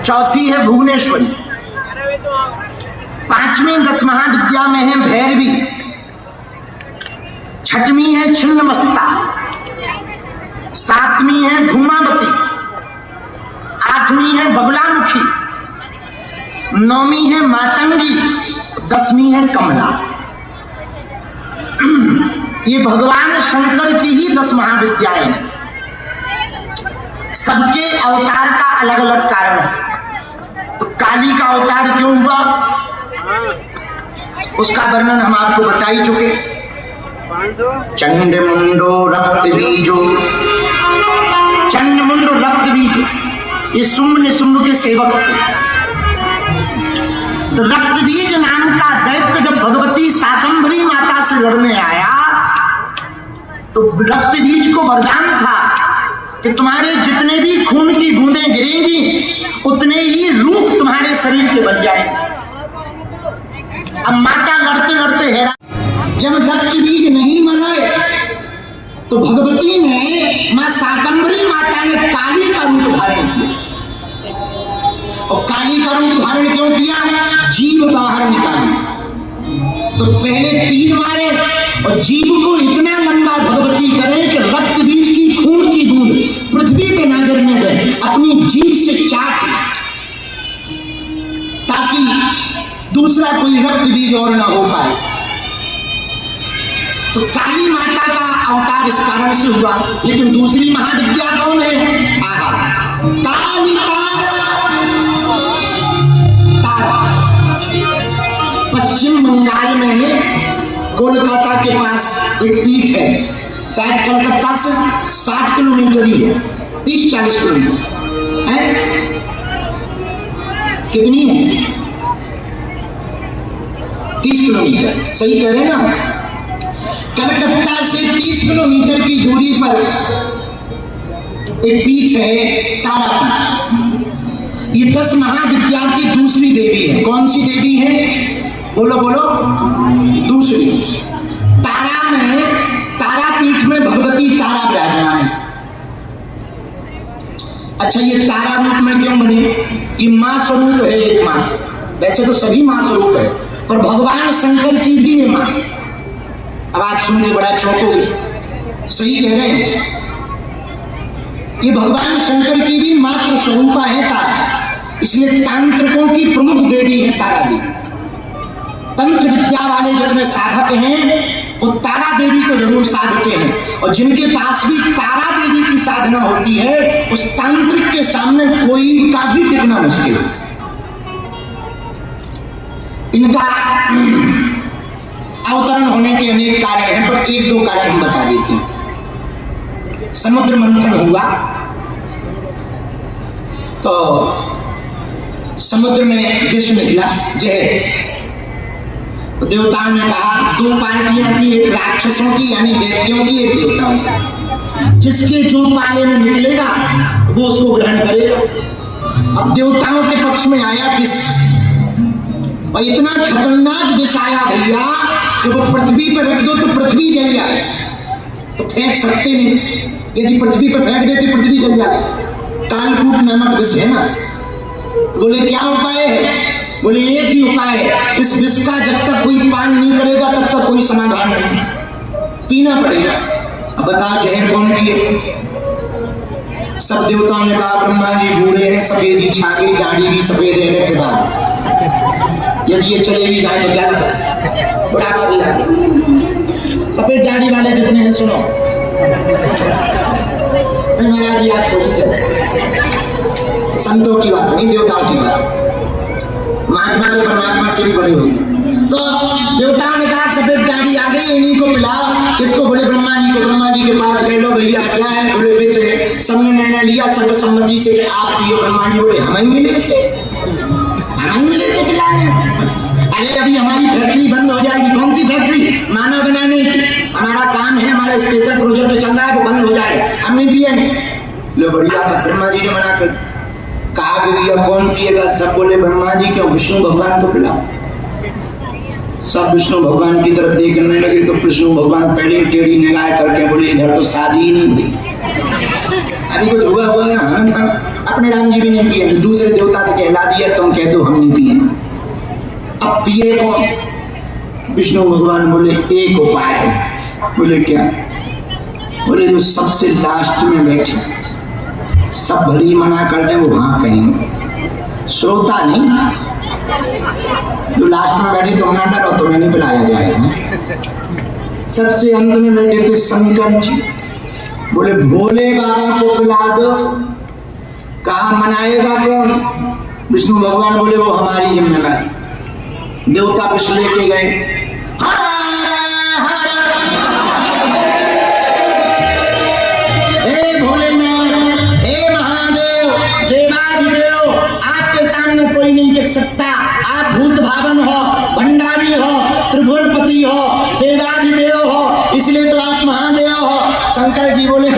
चौथी है भुवनेश्वरी, पांचवी 10 महाविद्या में है भैरवी, छठवीं है छिन्नमस्ता, सातवीं है धूमावती, आठवीं है बगलामुखी, नौवीं है मातंगी, 10वीं है कमला। ये भगवान शंकर की ही 10 महाविद्याएं हैं। सबके अवतार का अलग अलग कारण है। तो काली का अवतार क्यों हुआ उसका वर्णन हम आपको बता ही चुके। चंडमुंडो रक्त बीजो, चंडमुंडो रक्त बीजो, ये शुंभ निशुंभ के सेवक थे। तो रक्त बीज नाम का दैत्य जब भगवती शाकंभरी माता से लड़ने आया तो रक्त बीज को वरदान था कि तुम्हारे जितने भी खून की बूंदें गिरेंगी उतने ही रूप तुम्हारे शरीर के बन जाएंगे। अब माता लड़ते लड़ते हैरान, जब रक्त बीज नहीं मरे तो भगवती ने, मां शाकंभरी माता ने काली का रूप धारण किया। और काली का रूप धारण क्यों किया? जीव बाहर निकाली। तो पहले तीर मारे और जीव को इतना लंबा भगवती करे कि रक्त बीज की खून की बूंद पृथ्वी पे ना गिरने दे, अपनी जीभ से चाट ताकि दूसरा कोई रक्त बीज और ना हो पाए। तो काली माता का अवतार इस कारण से हुआ। लेकिन दूसरी महाविद्या कौन है? कालिका तारा। पश्चिम बंगाल में कोलकाता के पास एक पीठ है, शायद कलकत्ता से 60 किलोमीटर ही है, 30-40 किलोमीटर है। कितनी है? 30 किलोमीटर, सही कह रहे हैं ना। कलकत्ता से 30 किलोमीटर की दूरी पर एक पीठ है तारापीठ। ये 10 महाविद्या की दूसरी देवी है। कौन सी देवी है? बोलो बोलो। दूसरी। तारा में, तारापीठ में भगवती तारा विराजमान है। अच्छा, ये तारा रूप में क्यों बनी? ये मां स्वरूप है एकमात्र। वैसे तो सभी मां स्वरूप है, पर भगवान शंकर की भी है मां। अब आप सुन के बड़ा चौंकोगे, सही कह रहे हैं। ये भगवान शंकर की भी मात्र स्वरूपा है तारा, इसलिए तांत्रिकों की प्रमुख देवी है तारा देवी। तंत्र विद्या वाले जितने साधक हैं वो तारा देवी को जरूर साधते हैं, और जिनके पास भी तारा देवी की साधना होती है उस तांत्रिक के सामने कोई का भी टिकना मुश्किल है। इनका अवतरण होने के अनेक कारण हैं, पर 1-2 कारण हम बता देते हैं। समुद्र मंथन हुआ तो समुद्र में विष निकला जय। तो देवताओं ने कहा 2 पार्टियां थी, एक राक्षसों की यानी दैत्यों की, एक देवताओं की। जिसके जो पाले में निकलेगा वो उसको ग्रहण करेगा। अब देवताओं के पक्ष में आया विष, और इतना खतरनाक विष आया भैया कि वो पृथ्वी पर रख दो तो पृथ्वी जल जाए। तो फेंक सकते नहीं, यदि पृथ्वी पर फेंक देते पृथ्वी जल जाए। कालकूट नामक विष है ना। बोले क्या उपाय है? बोले एक ही उपाय है, इस विष का जब तक कोई पान नहीं करेगा तब तक कोई समाधान नहीं, पीना पड़ेगा। अब बताओ जहर कौन पिए? सब देवताओं ने कहा ब्रह्मा जी बूढ़े हैं, सफेदी छा गई, दाढ़ी भी सफेद रहने के बाद यदि ये चले भी जाए तो क्या होगा? बुढ़ापा भी आएगा। सफेद दाढ़ी वाले जितने हैं सुनो, महाराज याद करो, संतों की बात नहीं, देवताओं की बात। महात्मा तो परमात्मा से भी बड़ी हुई। तो देवताओं ने कहा सफेद दाढ़ी आ गई, इन्हीं को पिलाओ। किसको? बोले ब्रह्मा जी को। ब्रह्मा जी के पास गए, लो भैया क्या है? बोले वैसे सबने निर्णय लिया सर्वसम्मति से आप पियो। ब्रह्मा जी बोले हमें मिले थे पिलाने। अरे अभी हमारी फैक्ट्री बंद हो जाएगी। कौन सी फैक्ट्री? मानव बनाने की। हमारा काम है, हमारा स्पेशल प्रोजेक्ट चल रहा है, वो बंद हो जाएगा, हमने पिया नहीं। लो बढ़िया। ब्रह्मा जी ने मना कर कहा कि भैया कौन पिएगा? सब बोले ब्रह्मा जी, क्यों? विष्णु भगवान को पिलाओ। सब विष्णु भगवान की तरफ देखने लगे तो विष्णु भगवान पहले टेढ़ी निगाह करके बोले इधर तो शादी ही नहीं हुई। अभी कुछ हुआ है अपने राम जी भी नहीं पिए, दूसरे देवता से कहला दिया तुम कह दो हम नहीं पिए। अब पिए कौन? विष्णु भगवान बोले एक उपाय। बोले क्या? बोले जो सबसे लास्ट में बैठे, सब भली मना कर दे वो हाँ कहेंगे, श्रोता नहीं। जो लास्ट में बैठे तुम ना डरो, तुम्हें नहीं पिलाया जाएगा। सबसे अंत में बैठे थे शंकर जी। बोले भोले बाबा को पिला दो। कहा मनाएगा कौन? विष्णु भगवान बोले वो हमारी जिम्मेदारी। देवता विष्णु लेके गए। हे भोलेनाथ, हे महादेव, देवाधिदेव, आपके सामने कोई नहीं टिक सकता। आप भूत भावन हो, भंडारी हो, त्रिभुवनपति हो, देवाधिदेव हो, इसलिए तो आप महादेव हो। शंकर जी बोले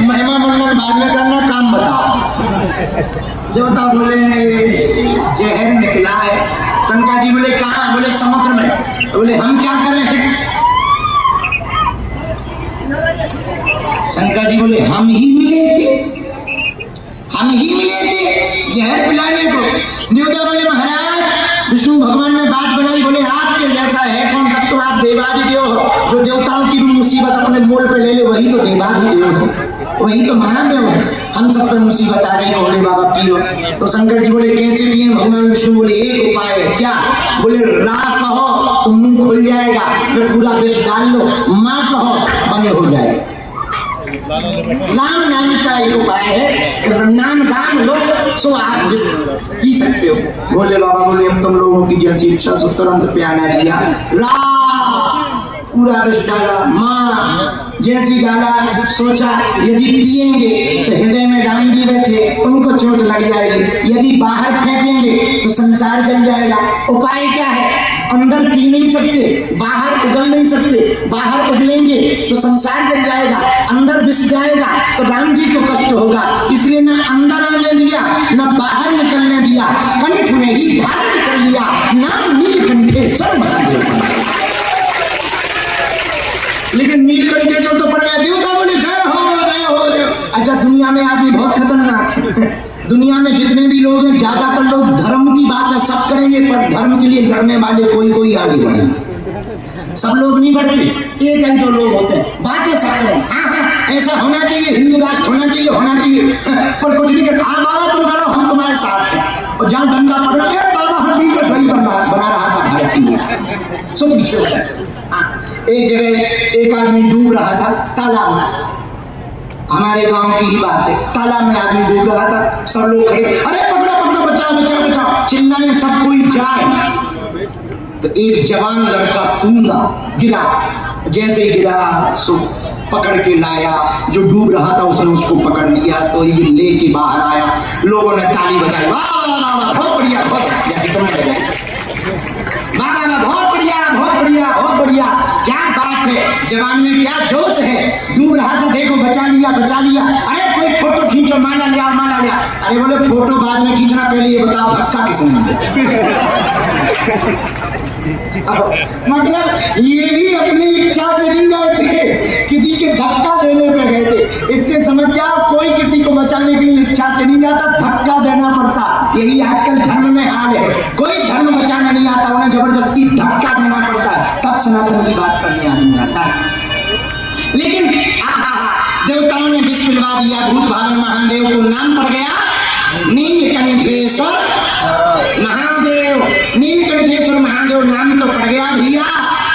महिमा मंडन बाद में करना, काम बताओ। देवता बोले जहर निकला है। शंकर जी बोले कहाँ? बोले समुद्र में। बोले हम क्या करें? शंकर जी बोले हम ही मिले थे, हम ही मिले थे जहर पिलाने को। देवता बोले महाराज विष्णु भगवान ने बात बनाई। बोले आपके जैसा है कौन? तब तो आप देवाधिदेव हो। जो देवताओं की भी मुसीबत अपने मोल पे ले ले वही तो देवाधिदेव हो, वही तो महादेव है। हम सब पर मुसीबत आ गई, भोले बाबा पियो। तो शंकर जी बोले कैसे पिए? भगवान विष्णु बोले एक उपाय है। क्या? बोले रा कहो तो मुंह खुल जाएगा, फिर पूरा विष डाल लो। माँ कहो बंद हो जाएगा। राम नाम का एक उपाय है, नाम राम लो सो आप विष पी सकते हो। भोले बाबा बोले अब तुम लोगों की जैसी इच्छा सो तुरंत प्याला लिया। पूरा विष डाला। माँ जैसी डाला सोचा यदि पिएंगे तो हृदय में राम जी बैठे, उनको चोट लग जाएगी। यदि बाहर फेंकेंगे तो संसार जल जाएगा। उपाय क्या है? अंदर पी नहीं सकते, बाहर उगल नहीं सकते। बाहर उगलेंगे तो संसार जल जाएगा, अंदर विष जाएगा तो राम जी को कष्ट होगा। इसलिए ना अंदर आने दिया, ना बाहर निकलने दिया, कंठ में ही धारण कर लिया। नाम नीलकंठेश्वर महादेव। लेकिन नीलकंठेश्वर तो पड़ गया। देवता बोले जय हो जय हो जय। अच्छा दुनिया में आदमी बहुत खतरनाक है। दुनिया में जितने भी लोग हैं ज्यादातर लोग धर्म की बात है सब करेंगे, पर धर्म के लिए लड़ने वाले कोई कोई आगे बढ़ेंगे। सब लोग नहीं बढ़ते, एक या दो लोग होते हैं। बातें सब करें, हाँ ऐसा होना चाहिए, हिंदू राष्ट्र होना चाहिए, होना चाहिए, पर कुछ नहीं कर। हाँ बाबा तुम करो, हम तुम्हारे साथ हैं। और जहाँ डंडा पड़ रहा है बाबा हम भी तो वही बना रहा था भारत की। सब पीछे हो गए। एक जगह एक आदमी डूब रहा था तालाब में। हमारे गांव की ही बात है। तालाब में आदमी डूब रहा था। सब लोग खड़े, अरे पकड़ो पकड़ो, बचाओ बचाओ बचाओ, चिल्लाए, सब कोई जाए। तो एक जवान लड़का कूदा, गिरा। जैसे ही गिरा सो पकड़ के लाया। जो डूब रहा था उसने उसको पकड़ लिया तो ये लेके बाहर आया। लोगों ने ताली बजाई, वाह वाह वाह, बहुत बढ़िया, बहुत जैसे तुमने बजाई, वाह वाह बहुत बढ़िया, बहुत बढ़िया, बहुत बढ़िया, क्या बात है। जवान में क्या जोश है। डूब रहा था, देखो बचा लिया बचा लिया। अरे कोई फोटो खींचो, माला लिया माला लिया। अरे बोले फोटो बाद में खींचना, पहले ये बताओ धक्का किसने मतलब ये भी अपनी इच्छा से नहीं गए थे, किसी के धक्का देने पे गए थे। इससे समझ जाओ कोई किसी को बचाने के लिए इच्छा से नहीं जाता, धक्का देना पड़ता। यही आजकल धर्म में हाल है। कोई धर्म बचाना नहीं आता, उन्हें जबरदस्ती धक्का देना पड़ता है, तब सनातन की बात करने आदमी आता है। लेकिन देवताओं ने विष पिलवा दिया। भूत भावन महादेव को नाम पड़ गया नीलकंठेश्वर महादेव। नीलकंठेश्वर महादेव नाम तो पड़ गया भैया।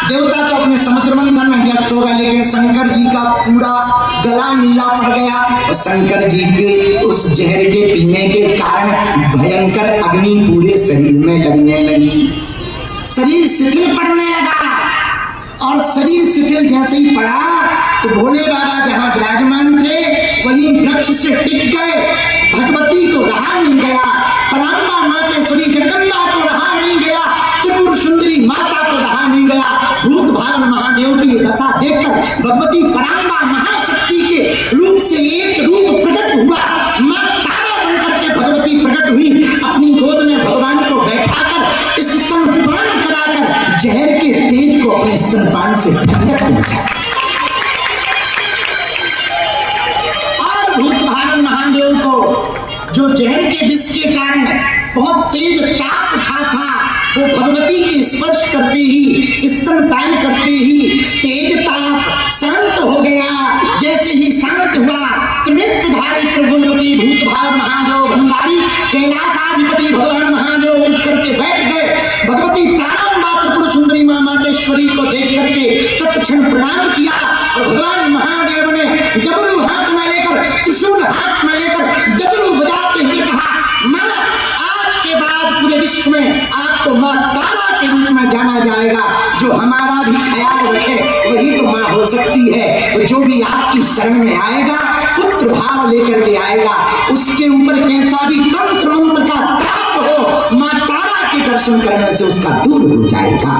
देवता तो अपने समुद्र मंथन में व्यस्त हो गए, लेकिन शंकर जी का पूरा गला नीला पड़ गया। और शंकर जी के उस जहर के पीने के कारण भयंकर अग्नि पूरे शरीर में लगने लगी। शरीर शिथिल पड़ने लगा। और शरीर शिथिल जैसे ही पड़ा तो भोले बाबा जहाँ विराजमान थे वही वृक्ष से टिक गए। भगवती को रहा नहीं गया, पराम्बा मातेश्वरी जगदम्बा को रहा नहीं गया, त्रिपुर सुंदरी माता को रहा नहीं गया। भूत भावन महादेव की दशा देखकर भगवती पराम्बा महाशक्ति के रूप से एक रूप प्रकट हुआ। माँ तारा बनकर के भगवती प्रकट हुई। अपनी गोद में भगवान को बैठाकर स्तनपान कराकर जहर के तेज को अपने स्तनपान से और भूत भावन बहुत तेज ताप उठा था, वो भगवती के स्पर्श करते ही, स्तनपान करते ही तेज ताप शांत हो गया। जैसे ही शांत हुआ, त्रिनेत्रधारी त्रिगुणपति भूत भाव महादेव भंडारी कैलाशाधिपति भगवान महादेव उठ करके बैठ गए। भगवती तारंबा त्रिपुर सुंदरी मां मातेश्वरी को देख करके तत्क्षण प्रणाम किया और भगवान महादेव ने डमरू हाथ में लेकर, त्रिशूल हाथ में लेकर डमरू बजाते हुए कहा, मां आज के बाद पूरे विश्व में आपको मां तारा के रूप में जाना जाएगा। जो हमारा भी ख्याल रखे वही तो मां हो सकती है। जो भी आपकी शरण में आएगा, पुत्र भाव लेकर के आएगा, उसके ऊपर कैसा भी तंत्र मंत्र का ताप हो, मां तारा के दर्शन करने से उसका दूर हो जाएगा।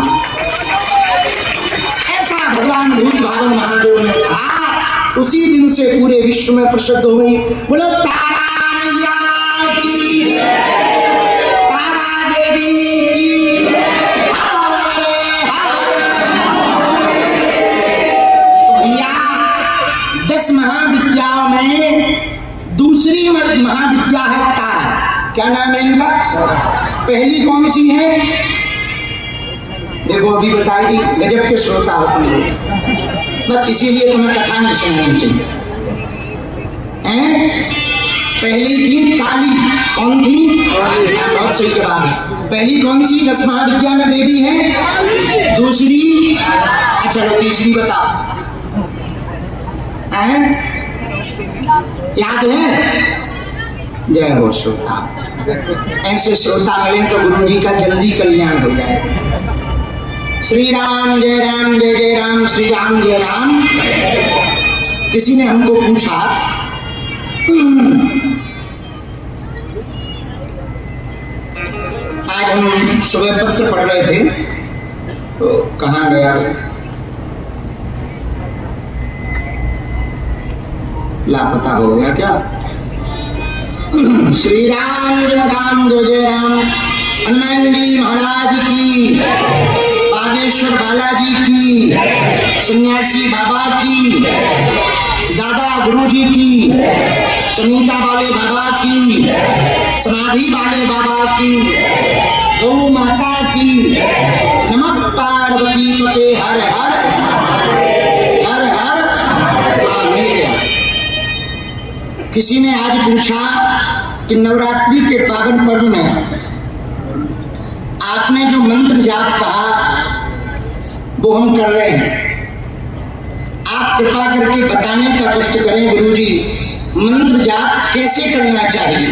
ऐसा भगवान भूत भावन महादेव ने कहा। उसी दिन से पूरे विश्व में प्रसिद्ध हो गई, बोलो तारा मैया की, तारा देवी की, भैया 10 महाविद्याओं में दूसरी महाविद्या है तारा। क्या नाम है इनका? पहली कौन सी है? देखो अभी बताएगी, गजब के श्रोता होते हैं, बस इसीलिए तुम्हें कथा नहीं सुननी चाहिए। पहली थी काली, कौन थी? बहुत सही जवाब। पहली कौन सी 10 महाविद्या में देवी है? दूसरी, अच्छा तीसरी बताओ। याद है? जय हो श्रोता। ऐसे श्रोता मिले तो गुरु जी का जल्दी कल्याण हो जाए। श्री राम जय राम, जय जय राम, श्री राम जय राम। किसी ने हमको पूछा, आज हम सुबह पत्र पढ़ रहे थे तो कहाँ गया, लापता हो गया क्या? श्री राम जय राम, जय जय राम। हनुमान जी महाराज की, बागेश्वर बालाजी की, सन्यासी बाबा की, दादा गुरु जी की, चनीता वाले बाबा की, समाधि वाले बाबा की, गौ माता की, नमः पार्वती पते हर हर हर हर महादेव। किसी ने आज पूछा कि नवरात्रि के पावन पर्व में आपने जो मंत्र जाप कहा वो हम कर रहे हैं। आप कृपा करके बताने का कष्ट करें गुरुजी, मंत्र जाप कैसे करना चाहिए,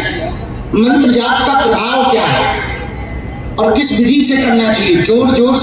मंत्र जाप का प्रभाव क्या है और किस विधि से करना चाहिए। जोर जोर से